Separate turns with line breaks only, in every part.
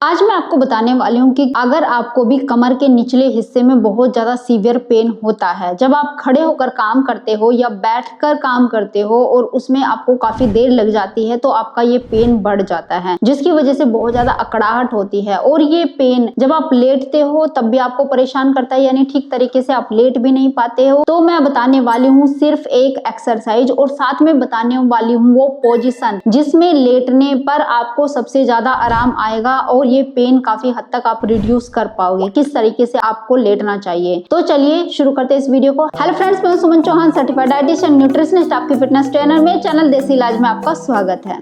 आज मैं आपको बताने वाली हूँ कि अगर आपको भी कमर के निचले हिस्से में बहुत ज्यादा सीवियर पेन होता है, जब आप खड़े होकर काम करते हो या बैठकर काम करते हो और उसमें आपको काफी देर लग जाती है तो आपका ये पेन बढ़ जाता है, जिसकी वजह से बहुत ज्यादा अकड़ाहट होती है। और ये पेन जब आप लेटते हो तब भी आपको परेशान करता है, यानी ठीक तरीके से आप लेट भी नहीं पाते हो। तो मैं बताने वाली हूँ सिर्फ एक एक्सरसाइज और साथ में बताने वाली हूँ वो पोजीशन जिसमें लेटने पर आपको सबसे ज्यादा आराम आएगा और ये पेन काफी हद तक आप रिड्यूस कर पाओगे। किस तरीके से आपको लेटना चाहिए, तो चलिए शुरू करते हैं इस वीडियो को। हेलो फ्रेंड्स, मैं सुमन चौहान, सर्टिफाइड डाइटिशियन, न्यूट्रिशनिस्ट, आपकी फिटनेस ट्रेनर। मेरे चैनल देसी इलाज में आपका स्वागत है।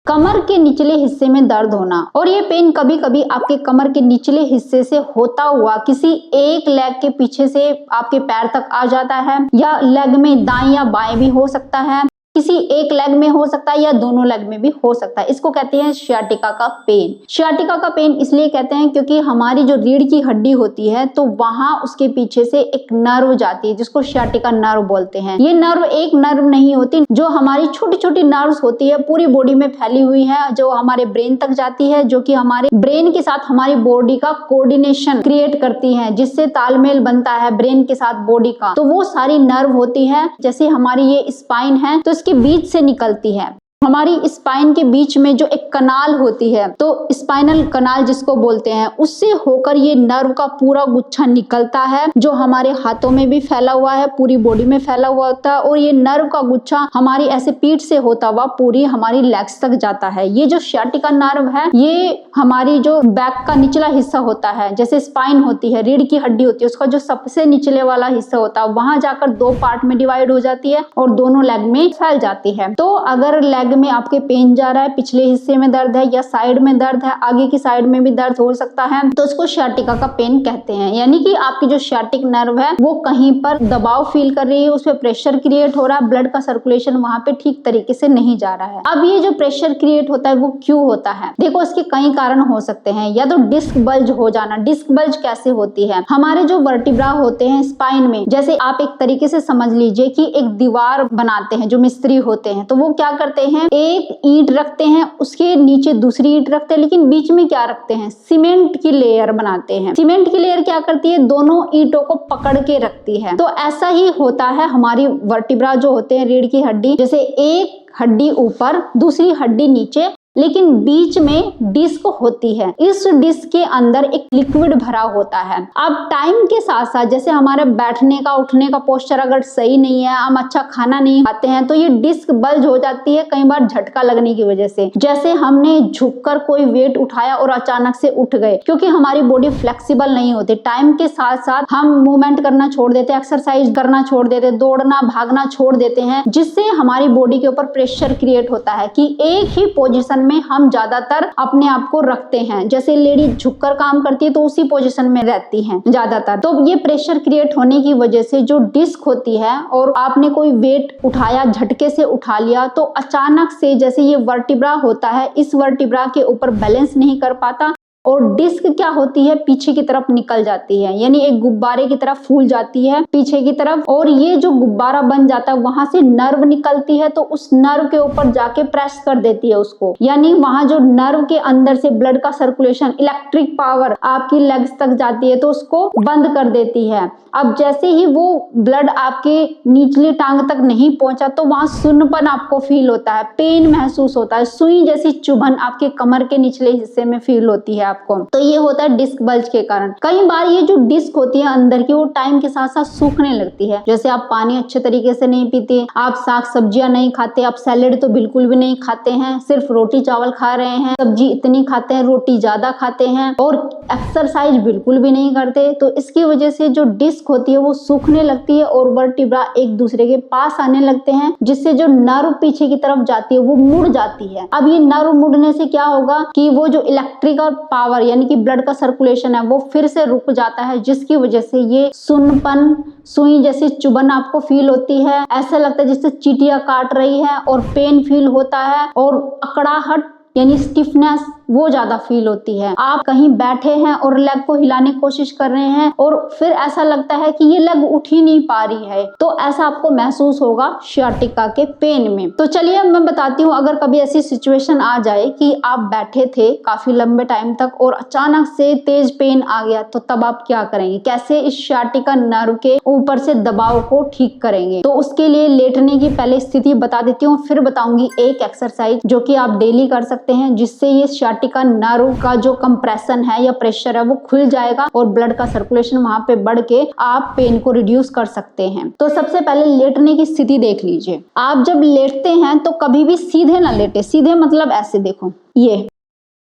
कमर के निचले हिस्से में दर्द होना और ये पेन कभी कभी आपके कमर के निचले हिस्से से होता हुआ किसी एक लेग के पीछे से आपके पैर तक आ जाता है, या लेग में दाएं या बाएं भी हो सकता है, किसी एक लेग में हो सकता है या दोनों लेग में भी हो सकता है। इसको कहते हैं सियाटिका का पेन। सियाटिका का पेन इसलिए कहते हैं क्योंकि हमारी जो रीढ़ की हड्डी होती है तो वहां उसके पीछे से एक नर्व जाती है जिसको सियाटिका नर्व बोलते हैं। ये नर्व एक नर्व नहीं होती, जो हमारी छोटी छोटी नर्व्स होती है पूरी बॉडी में फैली हुई है, जो हमारे ब्रेन तक जाती है, जो कि हमारे ब्रेन के साथ हमारी बॉडी का कोऑर्डिनेशन क्रिएट करती है, जिससे तालमेल बनता है ब्रेन के साथ बॉडी का। तो वो सारी नर्व होती है। जैसे हमारी ये स्पाइन है तो के बीच से निकलती है। हमारी स्पाइन के बीच में जो एक कनाल होती है, तो स्पाइनल कनाल जिसको बोलते हैं, उससे होकर ये नर्व का पूरा गुच्छा निकलता है, जो हमारे हाथों में भी फैला हुआ है, पूरी बॉडी में फैला हुआ होता है। और ये नर्व का गुच्छा हमारी ऐसे पीठ से होता हुआ पूरी हमारी लेग्स तक जाता है। ये जो सियाटिका नर्व है ये हमारी जो बैक का निचला हिस्सा होता है, जैसे स्पाइन होती है, रीढ़ की हड्डी होती है, उसका जो सबसे निचले वाला हिस्सा होता है वहां जाकर दो पार्ट में डिवाइड हो जाती है और दोनों लेग में फैल जाती है। तो अगर लेग में आपके पेन जा रहा है, पिछले हिस्से में दर्द है या साइड में दर्द है, आगे की साइड में भी दर्द हो सकता है, तो इसको सियाटिका का पेन कहते हैं। यानी कि आपकी जो सियाटिक नर्व है वो कहीं पर दबाव फील कर रही है, उस पर प्रेशर क्रिएट हो रहा है, ब्लड का सर्कुलेशन वहां पे ठीक तरीके से नहीं जा रहा है। अब ये जो प्रेशर क्रिएट होता है वो क्यों होता है? देखो, इसके कई कारण हो सकते हैं। या तो डिस्क बल्ज हो जाना। डिस्क बल्ज कैसे होती है? हमारे जो वर्टिब्रा होते हैं स्पाइन में, जैसे आप एक तरीके से समझ लीजिए कि एक दीवार बनाते हैं जो मिस्त्री होते हैं, तो वो क्या करते हैं, एक ईंट रखते हैं, उसके नीचे दूसरी ईंट रखते हैं, लेकिन बीच में क्या रखते हैं, सीमेंट की लेयर बनाते हैं। सीमेंट की लेयर क्या करती है, दोनों ईंटों को पकड़ के रखती है। तो ऐसा ही होता है हमारी वर्टिब्रा जो होते हैं, रीढ़ की हड्डी, जैसे एक हड्डी ऊपर दूसरी हड्डी नीचे, लेकिन बीच में डिस्क होती है। इस डिस्क के अंदर एक लिक्विड भरा होता है। अब टाइम के साथ साथ जैसे हमारे बैठने का उठने का पोस्चर अगर सही नहीं है, हम अच्छा खाना नहीं खाते हैं, तो ये डिस्क बल्ज हो जाती है, कई बार झटका लगने की वजह से। जैसे हमने झुककर कोई वेट उठाया और अचानक से उठ गए, क्योंकि हमारी बॉडी फ्लेक्सिबल नहीं होती। टाइम के साथ साथ हम मूवमेंट करना छोड़ देते, एक्सरसाइज करना छोड़ देते, दौड़ना भागना छोड़ देते हैं, जिससे हमारी बॉडी के ऊपर प्रेशर क्रिएट होता है कि एक ही पोजीशन में हम ज्यादातर अपने आप को रखते हैं। जैसे लेडी झुककर काम करती है तो उसी पोजीशन में रहती हैं ज्यादातर। तो ये प्रेशर क्रिएट होने की वजह से जो डिस्क होती है, और आपने कोई वेट उठाया, झटके से उठा लिया, तो अचानक से जैसे ये वर्टिब्रा होता है, इस वर्टिब्रा के ऊपर बैलेंस नहीं कर पाता और डिस्क क्या होती है, पीछे की तरफ निकल जाती है, यानी एक गुब्बारे की तरफ फूल जाती है पीछे की तरफ। और ये जो गुब्बारा बन जाता है वहां से नर्व निकलती है, तो उस नर्व के ऊपर जाके प्रेस कर देती है उसको, यानी वहां जो नर्व के अंदर से ब्लड का सर्कुलेशन, इलेक्ट्रिक पावर आपकी लेग्स तक जाती है, तो उसको बंद कर देती है। अब जैसे ही वो ब्लड आपके निचली टांग तक नहीं पहुंचा तो वहां सुन्नपन आपको फील होता है, पेन महसूस होता है, सुई जैसी चुभन आपके कमर के निचले हिस्से में फील होती है आपको। तो ये होता है डिस्क बल्ज के कारण। कई बार ये जो डिस्क होती है अंदर की, वो टाइम के साथ साथ सूखने लगती है। जैसे आप पानी अच्छे तरीके से नहीं पीते, आप साग सब्जियां नहीं खाते, आप सैलेड तो बिल्कुल भी नहीं खाते हैं, सिर्फ रोटी चावल खा रहे हैं, सब्जी इतनी खाते हैं, रोटी ज्यादा खाते हैं, और एक्सरसाइज बिल्कुल भी नहीं करते, तो इसकी वजह से जो डिस्क होती है वो सूखने लगती है और वर्टिब्रा एक दूसरे के पास आने लगते हैं, जिससे जो नर्व पीछे की तरफ जाती है वो मुड़ जाती है। अब ये नर्व मुड़ने से क्या होगा कि वो जो इलेक्ट्रिकल पावर यानी कि ब्लड का सर्कुलेशन है वो फिर से रुक जाता है, जिसकी वजह से ये सुन्नपन, सुई जैसी चुभन आपको फील होती है। ऐसा लगता है जैसे चींटियां काट रही है, और पेन फील होता है, और अकड़ाहट यानी स्टिफनेस वो ज्यादा फील होती है। आप कहीं बैठे हैं और लेग को हिलाने की कोशिश कर रहे हैं और फिर ऐसा लगता है कि ये लेग उठ ही नहीं पा रही है, तो ऐसा आपको महसूस होगा सियाटिका के पेन में। तो चलिए मैं बताती हूँ, अगर कभी ऐसी सिचुएशन आ जाए कि आप बैठे थे काफी लंबे टाइम तक और अचानक से तेज पेन आ गया, तो तब आप क्या करेंगे, कैसे इस सियाटिका नर्व के ऊपर से दबाव को ठीक करेंगे। तो उसके लिए लेटने की पहले स्थिति बता देती हूँ, फिर बताऊंगी एक एक्सरसाइज जो कि आप डेली कर सकते हैं, जिससे ये सियाटिका नर्व का जो कंप्रेशन है या प्रेशर है वो खुल जाएगा और ब्लड का सर्कुलेशन वहां पे बढ़ के आप पेन को रिड्यूस कर सकते हैं। तो सबसे पहले लेटने की स्थिति देख लीजिए। आप जब लेटते हैं तो कभी भी सीधे ना लेटे, सीधे मतलब ऐसे देखो, ये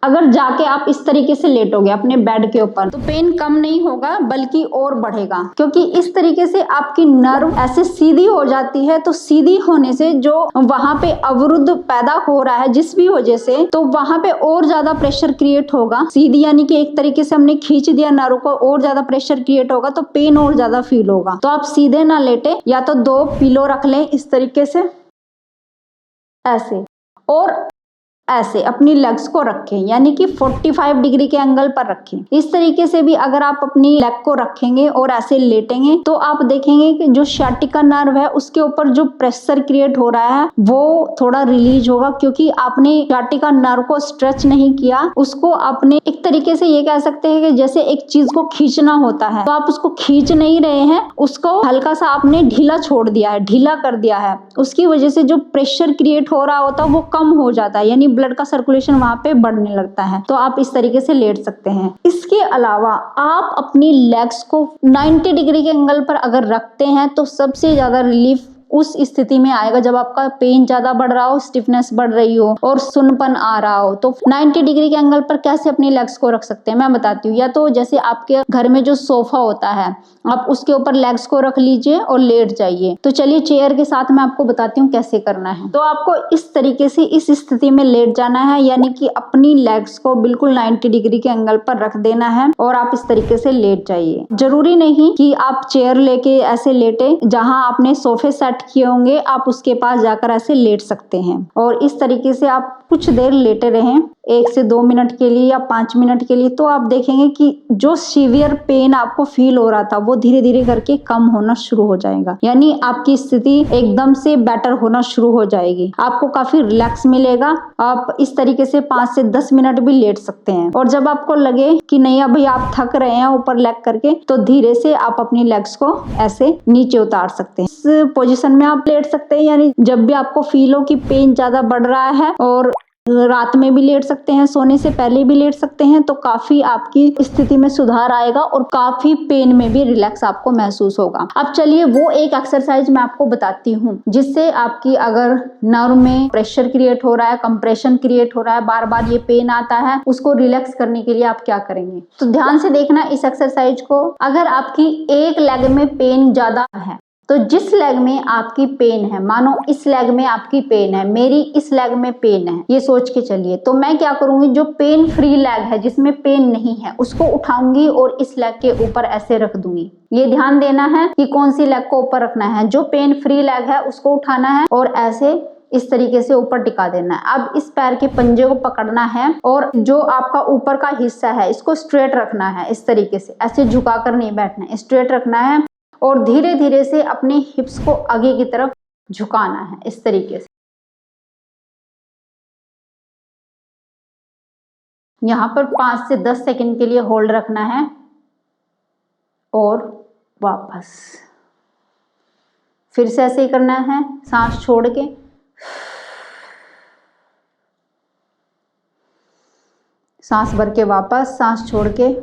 अगर जाके आप इस तरीके से लेटोगे अपने बेड के ऊपर तो पेन कम नहीं होगा बल्कि और बढ़ेगा, क्योंकि इस तरीके से आपकी नर्व ऐसे सीधी हो जाती है। तो सीधी होने से जो वहां पे अवरुद्ध पैदा हो रहा है जिस भी वजह से, तो वहां पे और ज्यादा प्रेशर क्रिएट होगा। सीधी यानी कि एक तरीके से हमने खींच दिया नर्व को, और ज्यादा प्रेशर क्रिएट होगा तो पेन और ज्यादा फील होगा। तो आप सीधे ना लेटे, या तो 2 पिलो रख लें इस तरीके से, ऐसे, और ऐसे अपनी लेग्स को रखें, यानी कि 45 डिग्री के एंगल पर रखें। इस तरीके से भी अगर आप अपनी लेग को रखेंगे और ऐसे लेटेंगे तो आप देखेंगे कि जो सियाटिका नर्व है उसके ऊपर जो प्रेशर क्रिएट हो रहा है वो थोड़ा रिलीज होगा, क्योंकि आपने सियाटिका नर्व को स्ट्रेच नहीं किया। उसको आपने एक तरीके से ये कह सकते हैं कि जैसे एक चीज को खींचना होता है, तो आप उसको खींच नहीं रहे हैं, उसको हल्का सा आपने ढीला छोड़ दिया है, ढीला कर दिया है। उसकी वजह से जो प्रेशर क्रिएट हो रहा होता है वो कम हो जाता है, यानी ब्लड का सर्कुलेशन वहां पे बढ़ने लगता है। तो आप इस तरीके से लेट सकते हैं। इसके अलावा आप अपनी लेग्स को 90 डिग्री के एंगल पर अगर रखते हैं तो सबसे ज्यादा रिलीफ उस स्थिति में आएगा जब आपका पेन ज्यादा बढ़ रहा हो, स्टिफनेस बढ़ रही हो और सुनपन आ रहा हो। तो 90 डिग्री के एंगल पर कैसे अपनी लेग्स को रख सकते हैं मैं बताती हूँ। या तो जैसे आपके घर में जो सोफा होता है आप उसके ऊपर लेग्स को रख लीजिए और लेट जाइए। तो चलिए चेयर के साथ मैं आपको बताती हूँ कैसे करना है। तो आपको इस तरीके से इस स्थिति में लेट जाना है, यानी कि अपनी लेग्स को बिल्कुल 90 डिग्री के एंगल पर रख देना है और आप इस तरीके से लेट जाइए। जरूरी नहीं कि आप चेयर लेके ऐसे लेटे, जहां आपने सोफे सेट किए होंगे आप उसके पास जाकर ऐसे लेट सकते हैं। और इस तरीके से आप कुछ देर लेटे रहें, 1 से 2 मिनट के लिए या 5 मिनट के लिए। तो आप देखेंगे कि जो सीवियर पेन आपको फील हो रहा था वो धीरे धीरे करके कम होना शुरू हो जाएगा, यानी आपकी स्थिति एकदम से बेटर होना शुरू हो जाएगी। आपको काफी रिलैक्स मिलेगा। आप इस तरीके से 5 से 10 मिनट भी लेट सकते हैं। और जब आपको लगे कि नहीं अभी आप थक रहे हैं ऊपर लेग करके, तो धीरे से आप अपनी लेग्स को ऐसे नीचे उतार सकते हैं। इस पोजीशन में आप लेट सकते हैं, यानी जब भी आपको फील हो कि पेन ज्यादा बढ़ रहा है, और रात में भी लेट सकते हैं, सोने से पहले भी लेट सकते हैं। तो काफी आपकी स्थिति में सुधार आएगा और काफी पेन में भी रिलैक्स आपको महसूस होगा। अब चलिए वो एक एक्सरसाइज मैं आपको बताती हूँ, जिससे आपकी अगर नर्व में प्रेशर क्रिएट हो रहा है, कंप्रेशन क्रिएट हो रहा है, बार बार ये पेन आता है, उसको रिलैक्स करने के लिए आप क्या करेंगे। तो ध्यान से देखना इस एक्सरसाइज को। अगर आपकी एक लेग में पेन ज्यादा है, तो जिस लेग में आपकी पेन है, मानो इस लेग में आपकी पेन है, मेरी इस लेग में पेन है, ये सोच के चलिए। तो मैं क्या करूंगी, जो पेन फ्री लेग है जिसमें पेन नहीं है उसको उठाऊंगी और इस लेग के ऊपर ऐसे रख दूंगी। ये ध्यान देना है कि कौन सी लेग को ऊपर रखना है। जो पेन फ्री लेग है उसको उठाना है और ऐसे इस तरीके से ऊपर टिका देना है। अब इस पैर के पंजे को पकड़ना है और जो आपका ऊपर का हिस्सा है इसको स्ट्रेट रखना है। इस तरीके से ऐसे झुकाकर नहीं बैठना है, स्ट्रेट रखना है और धीरे धीरे से अपने हिप्स को आगे की तरफ झुकाना है इस तरीके से। यहाँ पर 5 से 10 सेकंड के लिए होल्ड रखना है और वापस फिर से ऐसे ही करना है, सांस छोड़ के, सांस भर के वापस, सांस छोड़ के,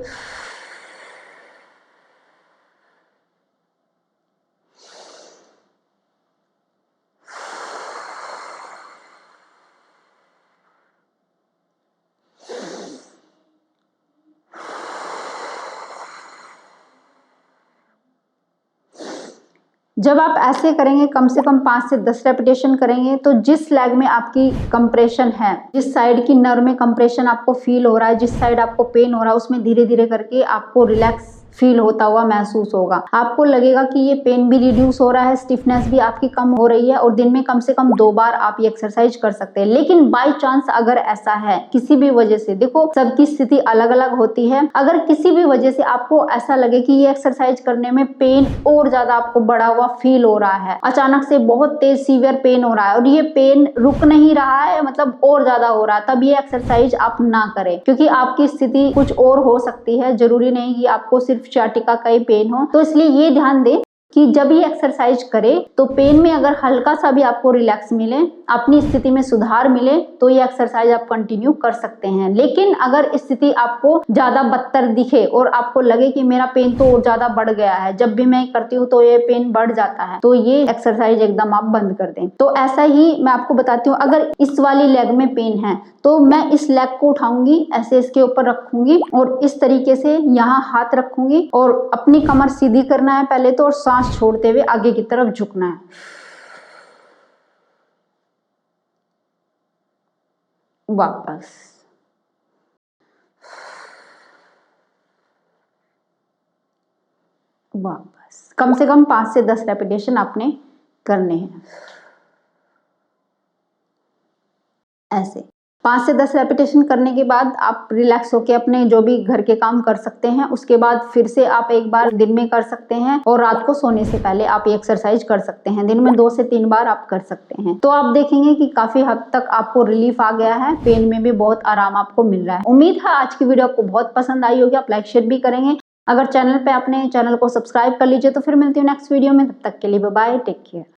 जब आप ऐसे करेंगे कम से कम 5 से 10 रेपिटेशन करेंगे, तो जिस लेग में आपकी कंप्रेशन है, जिस साइड की नर्व में कंप्रेशन आपको फील हो रहा है, जिस साइड आपको पेन हो रहा है, उसमें धीरे धीरे करके आपको रिलैक्स फील होता हुआ महसूस होगा। आपको लगेगा कि ये पेन भी रिड्यूस हो रहा है, स्टिफनेस भी आपकी कम हो रही है और दिन में कम से कम 2 बार आप ये एक्सरसाइज कर सकते हैं। लेकिन बाय चांस अगर ऐसा है किसी भी वजह से, देखो सबकी स्थिति अलग अलग होती है, अगर किसी भी वजह से आपको ऐसा लगे कि ये एक्सरसाइज करने में पेन और ज्यादा आपको बढ़ा हुआ फील हो रहा है, अचानक से बहुत तेज सीवियर पेन हो रहा है और ये पेन रुक नहीं रहा है, मतलब और ज्यादा हो रहा है, तब ये एक्सरसाइज आप ना करें, क्योंकि आपकी स्थिति कुछ और हो सकती है। जरूरी नहीं कि आपको सिर्फ sciatica का ही पेन हो। तो इसलिए ये ध्यान दें कि जब ये एक्सरसाइज करें तो पेन में अगर हल्का सा भी आपको रिलैक्स मिले, अपनी स्थिति में सुधार मिले, तो ये एक्सरसाइज आप कंटिन्यू कर सकते हैं। लेकिन अगर स्थिति आपको ज्यादा बदतर दिखे और आपको लगे कि मेरा पेन तो और ज्यादा बढ़ गया है, जब भी मैं करती हूँ तो ये पेन बढ़ जाता है, तो ये एक्सरसाइज एकदम आप बंद कर दें। तो ऐसा ही मैं आपको बताती हूँ, अगर इस वाली लेग में पेन है तो मैं इस लेग को उठाऊंगी, ऐसे इसके ऊपर रखूंगी और इस तरीके से यहाँ हाथ रखूंगी और अपनी कमर सीधी करना है पहले तो, और सांस छोड़ते हुए आगे की तरफ झुकना है। वापस, वापस। कम से कम 5 से 10 रेपिटेशन आपने करने हैं ऐसे। 5 से 10 रेपिटेशन करने के बाद आप रिलैक्स होके अपने जो भी घर के काम कर सकते हैं। उसके बाद फिर से आप एक बार दिन में कर सकते हैं और रात को सोने से पहले आप ये एक्सरसाइज कर सकते हैं। दिन में 2 से 3 बार आप कर सकते हैं। तो आप देखेंगे कि काफी हद तक आपको रिलीफ आ गया है, पेन में भी बहुत आराम आपको मिल रहा है। उम्मीद है आज की वीडियो आपको बहुत पसंद आई होगी, आप लाइक शेयर भी करेंगे। अगर चैनल पे आपने चैनल को सब्सक्राइब कर लीजिए। तो फिर मिलती हूँ नेक्स्ट वीडियो में, तब तक के लिए बाय बाय, टेक केयर।